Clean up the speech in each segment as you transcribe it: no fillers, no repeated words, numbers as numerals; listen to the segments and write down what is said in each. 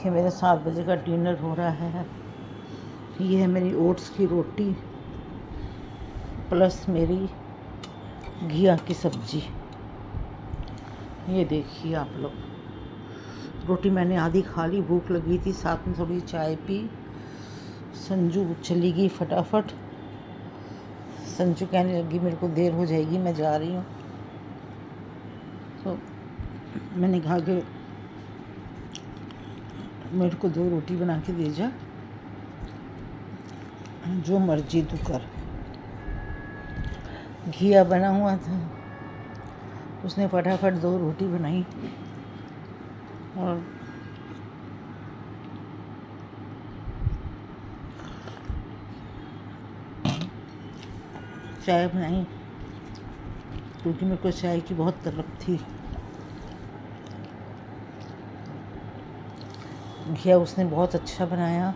देखिए मेरा 7 बजे का डिनर हो रहा है। ये है मेरी ओट्स की रोटी प्लस मेरी घिया की सब्जी। ये देखिए आप लोग, रोटी मैंने आधी खा ली, भूख लगी थी, साथ में थोड़ी चाय पी। संजू चली गई फटाफट। संजू कहने लगी मेरे को देर हो जाएगी, मैं जा रही हूँ। तो मैंने कहा कि मेरे को 2 रोटी बना के दे जा, जो मर्जी तू कर। घिया बना हुआ था, उसने फटाफट 2 रोटी बनाई और चाय बनाई, क्योंकि मेरे को चाय की बहुत तलब थी। घिया उसने बहुत अच्छा बनाया।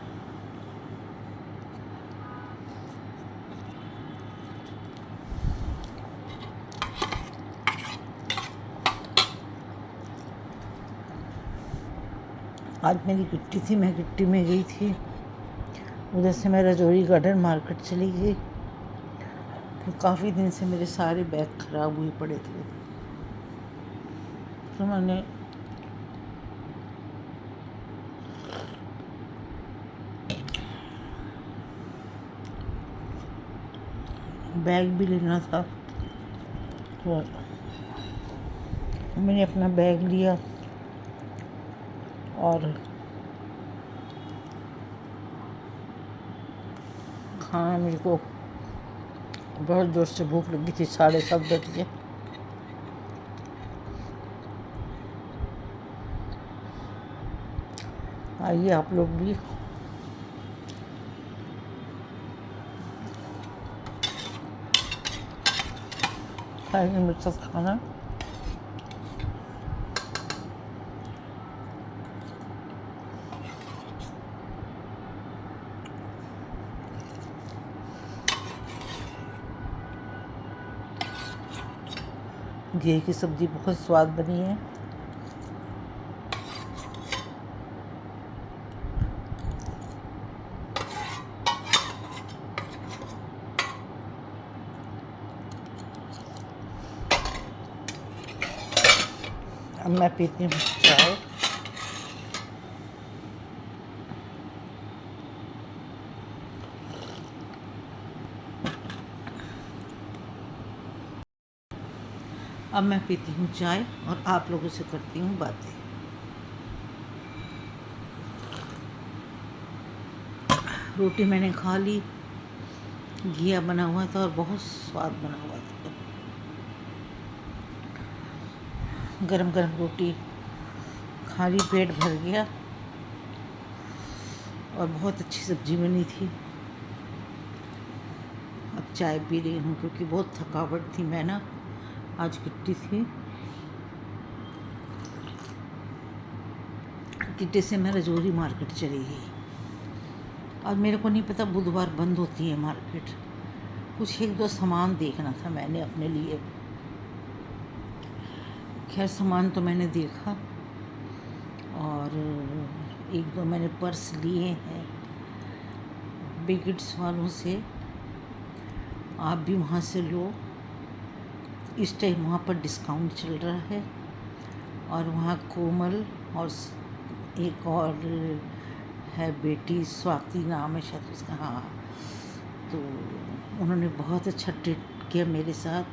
आज मेरी किट्टी थी, मैं किट्टी में गई थी। उधर से मैं रजौरी गार्डन मार्केट चली गई। तो काफ़ी दिन से मेरे सारे बैग ख़राब हुए पड़े थे, तो मैंने बैग भी लेना था, तो मैंने अपना बैग लिया और खाना, मेरे को बहुत जोर से भूख लगी थी। 7:30 बजे। आइए आप लोग भी खाएंगे मेरे साथ खाना। घी की सब्ज़ी बहुत स्वाद बनी है। अब मैं पीती हूँ चाय। अब मैं पीती हूँ चाय और आप लोगों से करती हूँ बातें। रोटी मैंने खा ली, घिया बना हुआ था और बहुत स्वाद बना हुआ था। गरम गरम रोटी खा ली, पेट भर गया और बहुत अच्छी सब्ज़ी बनी थी। अब चाय पी रही हूँ, क्योंकि बहुत थकावट थी। मैं ना आज किट्टी थी, किट्टी से मैं रजौरी मार्केट चली गई। और मेरे को नहीं पता बुधवार बंद होती है मार्केट। कुछ 1-2 सामान देखना था मैंने अपने लिए। खैर सामान तो मैंने देखा और 1-2 मैंने पर्स लिए हैं बिगिट्स वालों से। आप भी वहाँ से लो, इस टाइम वहाँ पर डिस्काउंट चल रहा है। और वहाँ कोमल और एक और है बेटी, स्वाति नाम है शायद उसका, हाँ। तो उन्होंने बहुत अच्छा ट्रीट किया मेरे साथ,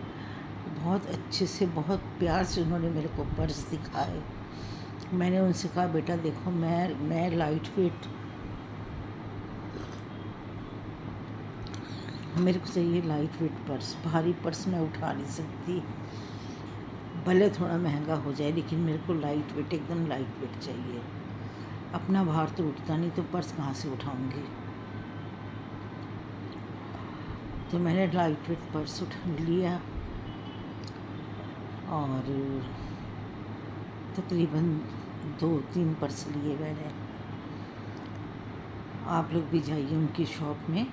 बहुत अच्छे से, बहुत प्यार से उन्होंने मेरे को पर्स दिखाए। मैंने उनसे कहा बेटा देखो, मैं लाइट वेट, मेरे को चाहिए लाइट वेट पर्स। भारी पर्स मैं उठा नहीं सकती, भले थोड़ा महंगा हो जाए, लेकिन मेरे को लाइट वेट, एकदम लाइट वेट चाहिए। अपना भार तो उठता नहीं, तो पर्स कहाँ से उठाऊंगी। तो मैंने लाइट वेट पर्स उठा लिया और तकरीबन 2-3 पर्स लिए मैंने। आप लोग भी जाइए उनकी शॉप में,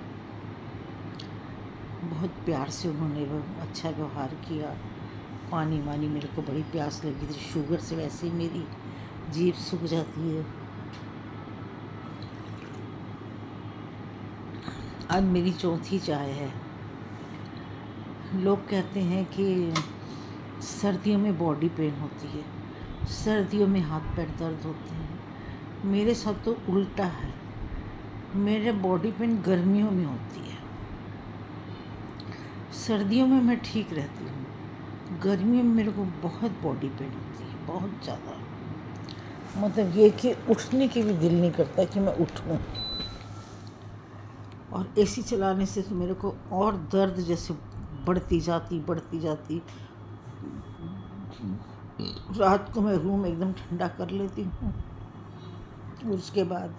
बहुत प्यार से उन्होंने अच्छा व्यवहार किया। पानी वानी, मेरे को बड़ी प्यास लगी थी, शुगर से वैसे ही मेरी जीभ सूख जाती है। आज मेरी चौथी चाय है। लोग कहते हैं कि सर्दियों में बॉडी पेन होती है, सर्दियों में हाथ पैर दर्द होते हैं। मेरे साथ तो उल्टा है, मेरे बॉडी पेन गर्मियों में होती है। सर्दियों में मैं ठीक रहती हूँ, गर्मियों में मेरे को बहुत बॉडी पेन होती है, बहुत ज़्यादा। मतलब ये कि उठने की भी दिल नहीं करता कि मैं उठूँ। और एसी चलाने से तो मेरे को और दर्द जैसे बढ़ती जाती। रात को मैं रूम एकदम ठंडा कर लेती हूँ, उसके बाद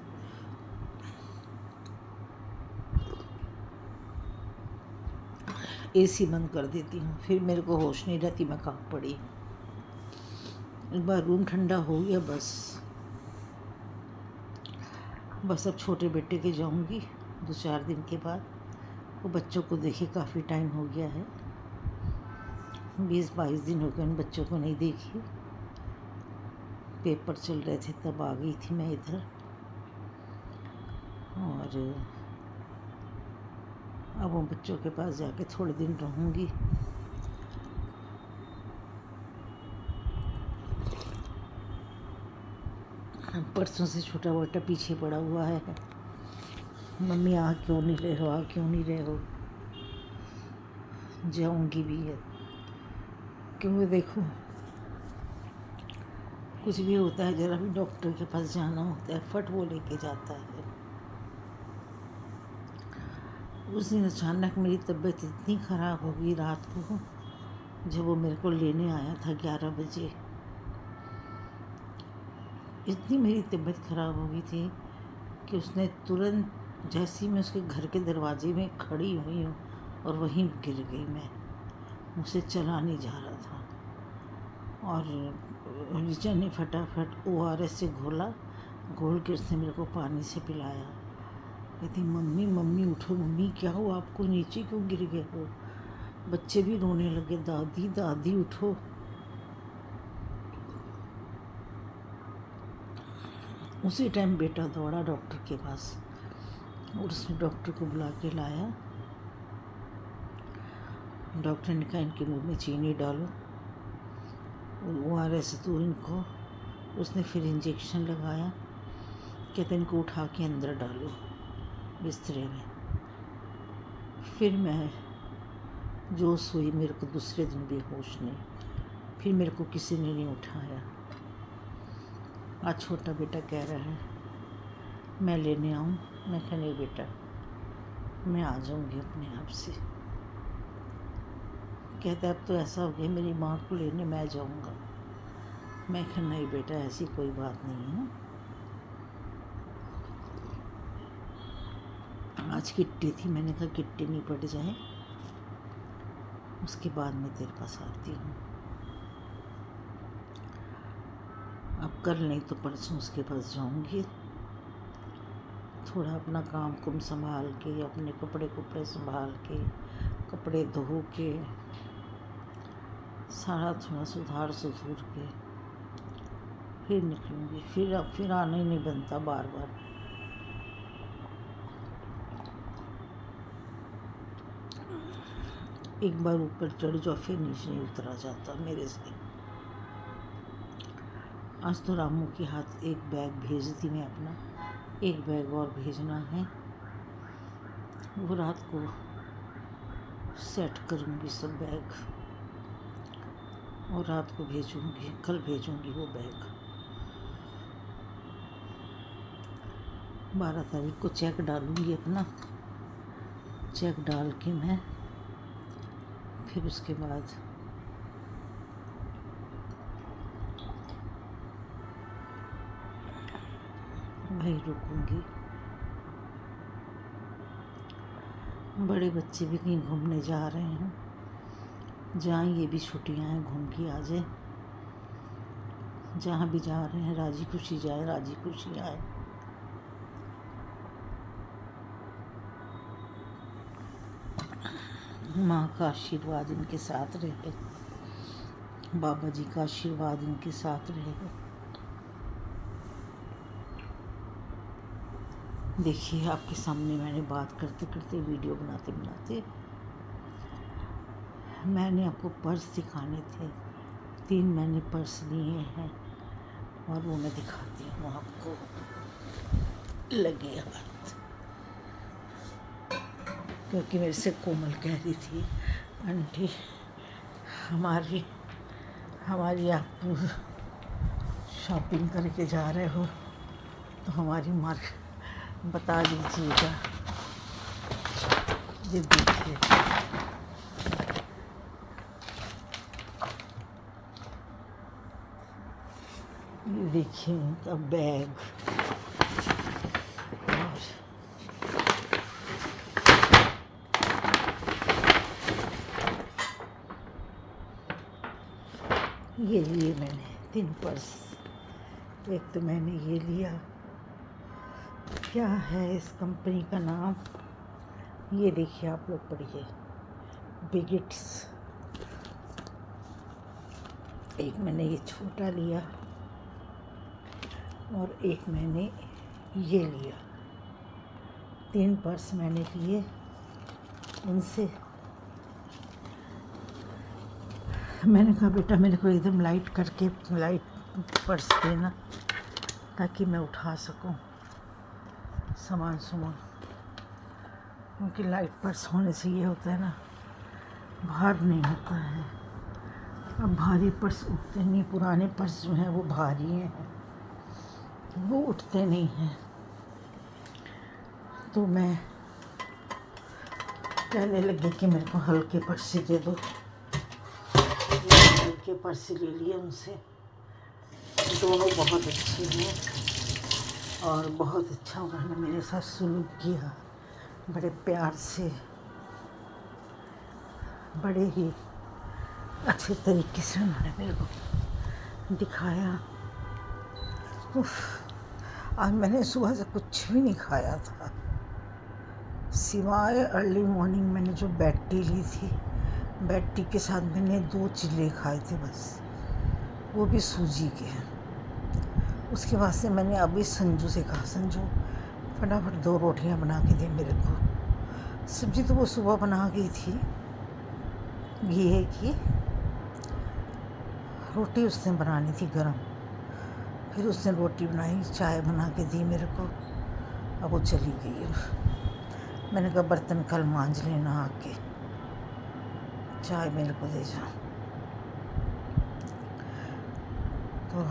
एसी बंद कर देती हूँ। फिर मेरे को होश नहीं रहती मैं कहाँ पड़ी हूँ। एक बार रूम ठंडा हो गया बस अब छोटे बेटे के जाऊँगी 2-4 दिन के बाद। वो बच्चों को देखे काफ़ी टाइम हो गया है, 20-22 दिन हो गए उन बच्चों को नहीं देखी। पेपर चल रहे थे तब आ गई थी मैं इधर, और अब वो बच्चों के पास जाके थोड़े दिन रहूँगी। परसों से छोटा बेटा पीछे पड़ा हुआ है, मम्मी आ क्यों नहीं रहे हो, आ क्यों नहीं रहे हो। जाऊँगी भी है, क्योंकि देखो कुछ भी होता है, जरा भी डॉक्टर के पास जाना होता है फट वो लेके जाता है। उस दिन अचानक मेरी तबीयत इतनी ख़राब हो गई रात को, जब वो मेरे को लेने आया था 11 बजे। इतनी मेरी तबीयत ख़राब हो गई थी कि उसने तुरंत, जैसे ही मैं उसके घर के दरवाजे में खड़ी हुई हूँ और वहीं गिर गई मैं। मुझसे चला नहीं जा रहा था, और रीचा ने फटाफट ORS से घोल के उसने मेरे को पानी से पिलाया। कहती मम्मी मम्मी उठो, मम्मी क्या हुआ आपको, नीचे क्यों गिर गए हो। बच्चे भी रोने लगे, दादी दादी उठो। उसी टाइम बेटा दौड़ा डॉक्टर के पास और उसने डॉक्टर को बुला के लाया। डॉक्टर ने कहा इनके मुंह में चीनी डालो, ORS दो इनको। उसने फिर इंजेक्शन लगाया, कहते इनको उठा के अंदर डालो बिस्तरे में। फिर मैं जो सोई, मेरे को दूसरे दिन भी होश नहीं। फिर मेरे को किसी ने नहीं उठाया। आज छोटा बेटा कह रहा है मैं लेने आऊँ। मैं कहा नहीं बेटा, मैं आ जाऊँगी अपने आप से। कहता अब तो ऐसा हो गया मेरी माँ को लेने मैं जाऊँगा। मैं कहा नहीं बेटा, ऐसी कोई बात नहीं है। आज किट्टी थी, मैंने कहा किट्टी नहीं पड़ जाए, उसके बाद मैं तेरे पास आती हूँ। अब कल नहीं तो परसों उसके पास जाऊँगी। थोड़ा अपना काम कुम संभाल के, अपने कपड़े संभाल के, कपड़े धो के, सारा थोड़ा सुधूर के फिर निकलूँगी। फिर आना ही नहीं बनता बार बार। एक बार ऊपर चढ़ जाओ फिर नीचे नहीं उतरा जाता मेरे से। आज तो रामू के हाथ एक बैग भेज दी मैं अपना, एक बैग और भेजना है। वो रात को सेट करूँगी सब बैग और रात को भेजूँगी, कल भेजूँगी वो बैग। 12 तारीख को चेक डालूँगी अपना, चेक डाल के मैं फिर उसके बाद वहीं रुकूँगी। बड़े बच्चे भी कहीं घूमने जा रहे हैं, जहाँ ये भी छुट्टियाँ हैं घूम के आ जाए। जहाँ भी जा रहे हैं राजी खुशी जाए, राजी खुशी आए। माँ का आशीर्वाद इनके साथ रहे, बाबा जी का आशीर्वाद इनके साथ रहे। देखिए आपके सामने मैंने बात करते करते वीडियो बनाते बनाते मैंने आपको पर्स दिखाने थे। 3 मैंने पर्स लिए हैं और वो मैं दिखाती हूँ आपको। लगे हाथ, क्योंकि मेरे से कोमल कह रही थी आंटी हमारी आप शॉपिंग करके जा रहे हो तो हमारी मार्क बता दीजिएगा। ये देखिए, ये देखिए उनका बैग और ये लिए मैंने 3 पर्स। एक तो मैंने ये लिया, क्या है इस कंपनी का नाम, ये देखिए आप लोग पढ़िए, बिगिट्स। एक मैंने ये छोटा लिया और एक मैंने ये लिया। 3 पर्स मैंने लिए। उनसे मैंने कहा बेटा मेरे को एकदम लाइट पर्स देना ताकि मैं उठा सकूं सामान, क्योंकि लाइट पर्स होने से ये होता है ना, भार नहीं होता है। अब भारी पर्स उठते नहीं, पुराने पर्स जो हैं वो भारी हैं, वो उठते नहीं हैं। तो मैं कहने लगी कि मेरे को हल्के पर्स दे दो। हल्के पर्स ले लिए उनसे। दोनों बहुत अच्छे हैं और बहुत अच्छा उन्होंने मेरे साथ सलूक किया, बड़े प्यार से, बड़े ही अच्छे तरीके से उन्होंने मेरे को दिखाया। आज मैंने सुबह से कुछ भी नहीं खाया था, सिवाय अर्ली मॉर्निंग मैंने जो बेड टी ली थी। बेड टी के साथ मैंने 2 चिल्ले खाए थे बस, वो भी सूजी के। उसके बाद से मैंने अभी संजू से कहा, संजू फटाफट 2 रोटियां बना के दे मेरे को। सब्जी तो वो सुबह बना गई थी, घी की रोटी उसने बनानी थी गरम, फिर उसने रोटी बनाई, चाय बना के दी मेरे को। अब वो चली गई। मैंने कहा बर्तन कल मांज लेना आके, चाय मेरे को दे जाओ। तो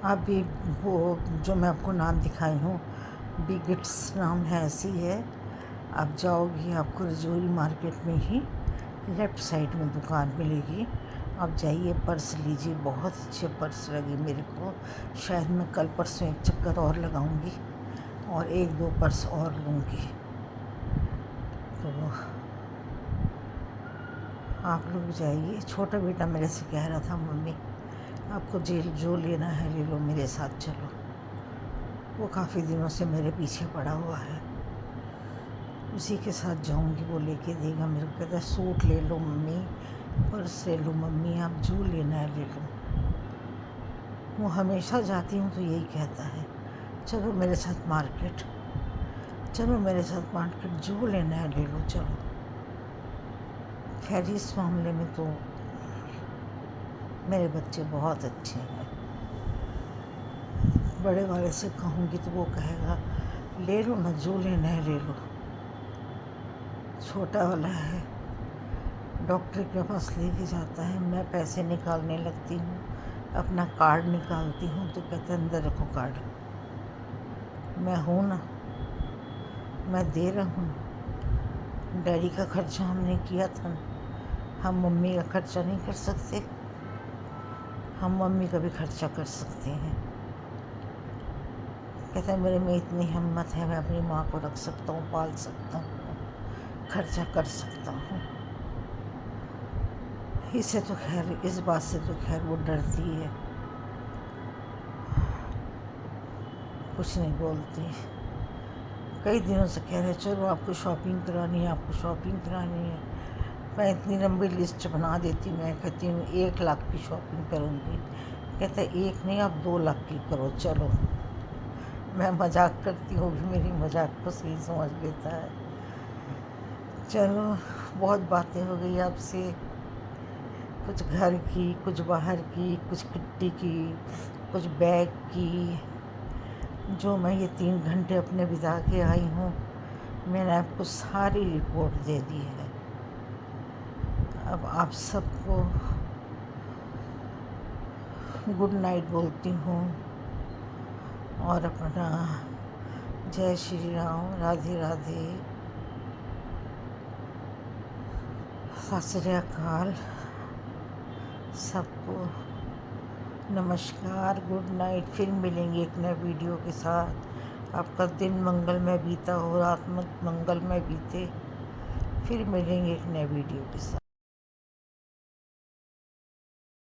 आप भी वो जो मैं आपको नाम दिखाई हूँ, बिगिट्स नाम है, ऐसी है। आप जाओगी आपको रजौरी मार्केट में ही लेफ़्ट साइड में दुकान मिलेगी। आप जाइए, पर्स लीजिए, बहुत अच्छे पर्स लगे मेरे को। शायद मैं कल परसों एक चक्कर और लगाऊंगी और 1-2 पर्स और लूँगी। तो आप लोग जाइए। छोटा बेटा मेरे से कह रहा था मम्मी आपको जो लेना है ले लो, मेरे साथ चलो। वो काफ़ी दिनों से मेरे पीछे पड़ा हुआ है, उसी के साथ जाऊंगी, वो लेके देगा मेरे को। कहता है सूट ले लो मम्मी, पर्स ले लो मम्मी, आप जो लेना है ले लो। वो हमेशा जाती हूँ तो यही कहता है चलो मेरे साथ मार्केट, चलो मेरे साथ मार्केट, जो लेना है ले लो चलो। खैर इस मामले में तो मेरे बच्चे बहुत अच्छे हैं। बड़े वाले से कहूँगी तो वो कहेगा ले लो ना, जो लेना है ले लो। छोटा वाला है, डॉक्टर के पास लेके जाता है, मैं पैसे निकालने लगती हूँ, अपना कार्ड निकालती हूँ तो कहते हैं अंदर रखो कार्ड। मैं हूँ ना, मैं दे रहा हूँ। डैडी का खर्चा हमने किया था ना, हम मम्मी का खर्चा नहीं कर सकते? हम मम्मी का भी खर्चा कर सकते हैं। कहता है मेरे में इतनी हिम्मत है, मैं अपनी माँ को रख सकता हूँ, पाल सकता हूँ, खर्चा कर सकता हूँ। इससे तो खैर, इस बात से तो खैर वो डरती है, कुछ नहीं बोलती। कई दिनों से कह रहे चलो आपको शॉपिंग करानी है, आपको शॉपिंग करानी है। मैं इतनी लंबी लिस्ट बना देती, मैं कहती हूँ 1 लाख की शॉपिंग करूँगी। कहते 1 नहीं, आप 2 लाख की करो चलो। मैं मजाक करती हूँ, भी मेरी मजाक को सही समझ लेता है। चलो, बहुत बातें हो गई आपसे, कुछ घर की, कुछ बाहर की, कुछ किट्टी की, कुछ बैग की। जो मैं ये 3 घंटे अपने बिता के आई हूँ, मैंने आपको सारी रिपोर्ट दे दी है। अब आप सबको गुड नाइट बोलती हूँ और अपना जय श्री राम, राधे राधे, सत श्री अकाल, सबको नमस्कार, गुड नाइट। फिर मिलेंगे एक नए वीडियो के साथ। आपका दिन मंगलमय बीता हो, रात मंगलमय बीते। फिर मिलेंगे एक नए वीडियो के साथ।